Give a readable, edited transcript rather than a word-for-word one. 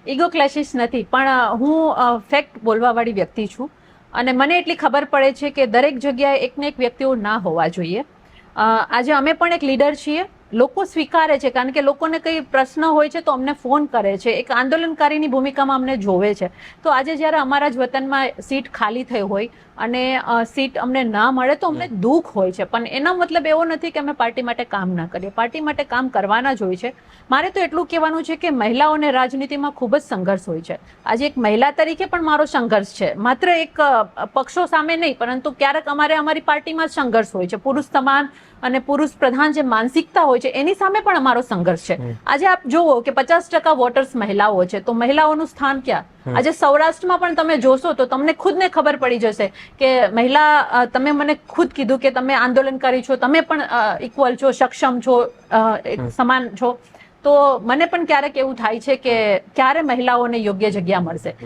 Ego ક્લેશિસ નથી, પણ હું ફેક્ટ બોલવાવાળી વ્યક્તિ છું અને મને એટલી ખબર પડે છે કે દરેક જગ્યાએ એકને એક વ્યક્તિઓ ના હોવા જોઈએ. આજે અમે પણ એક લીડર છીએ, લોકો સ્વીકારે છે કારણ કે લોકોને કંઈ પ્રશ્ન હોય છે તો અમને ફોન કરે છે, એક આંદોલનકારીની ભૂમિકામાં અમને જોવે છે. તો આજે જ્યારે અમારા જ વતનમાં સીટ ખાલી થઈ હોય અને સીટ અમને ના મળે તો અમને દુઃખ હોય છે, પણ એનો મતલબ એવો નથી કે અમે પાર્ટી માટે કામ ના કરીએ. પાર્ટી માટે કામ કરવાના જ હોય છે. મારે તો એટલું કહેવાનું છે કે મહિલાઓને રાજનીતિમાં ખૂબ જ સંઘર્ષ હોય છે. આજે એક મહિલા તરીકે પણ મારો સંઘર્ષ છે, માત્ર એક પક્ષો સામે નહીં, પરંતુ ક્યારેક અમારી પાર્ટીમાં જ સંઘર્ષ હોય છે. પુરુષ સમાન અને પુરુષ પ્રધાન જે માનસિકતા હોય છે એની સામે પણ અમારો સંઘર્ષ છે. આજે આપ જુઓ કે 50% વોટર્સ મહિલાઓ છે, તો મહિલાઓનું સ્થાન ક્યાં? આજે સૌરાષ્ટ્રમાં પણ તમે જોશો તો તમને ખુદને ખબર પડી જશે કે મહિલા, તમે મને ખુદ કીધું કે તમે આંદોલનકારી છો, તમે પણ ઇક્વલ છો, સક્ષમ છો, સમાન છો. તો મને પણ ક્યારેક એવું થાય છે કે ક્યારે મહિલાઓને યોગ્ય જગ્યા મળશે.